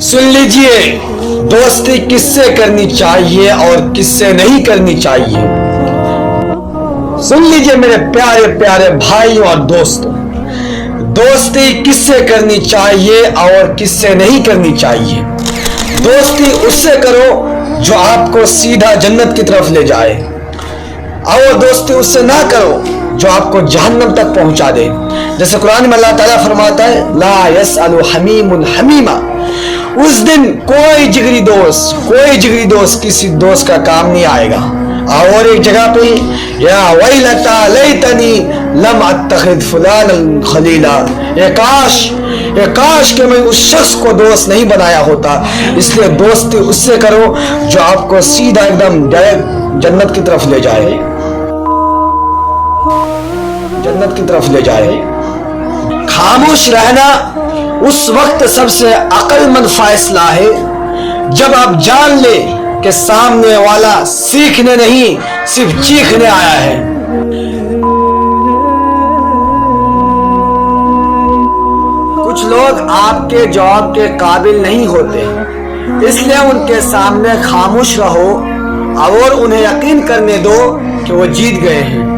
सुन लीजिए, दोस्ती किससे करनी चाहिए और किससे नहीं करनी चाहिए। सुन लीजिए मेरे प्यारे प्यारे भाइयों और दोस्तों, दोस्ती किससे करनी चाहिए और किससे नहीं करनी चाहिए। दोस्ती उससे करो जो आपको सीधा जन्नत की तरफ ले जाए, और दोस्ती उससे ना करो जो आपको जहन्नम तक पहुंचा दे। जैसे कुरान में अल्लाह ताला फरमाता है, ला यसअलु हमीमुन हमीमा। उस दिन कोई जिगरी दोस्त किसी दोस्त का काम नहीं आएगा। और एक जगह पे, या वैलता लैतनी लम अत्तखिद फुलान खलीला, ये काश कि मैं उस शख्स को दोस्त नहीं बनाया होता। इसलिए दोस्ती उससे करो जो आपको सीधा एकदम डायरेक्ट जन्नत की तरफ ले जाए, जन्नत की तरफ ले जाए। खामोश रहना उस वक्त सबसे अक्लमंद फैसला है जब आप जान ले कि सामने वाला सीखने नहीं सिर्फ चीखने आया है। कुछ लोग आपके जवाब के काबिल नहीं होते, इसलिए उनके सामने खामोश रहो और उन्हें यकीन करने दो कि वो जीत गए हैं।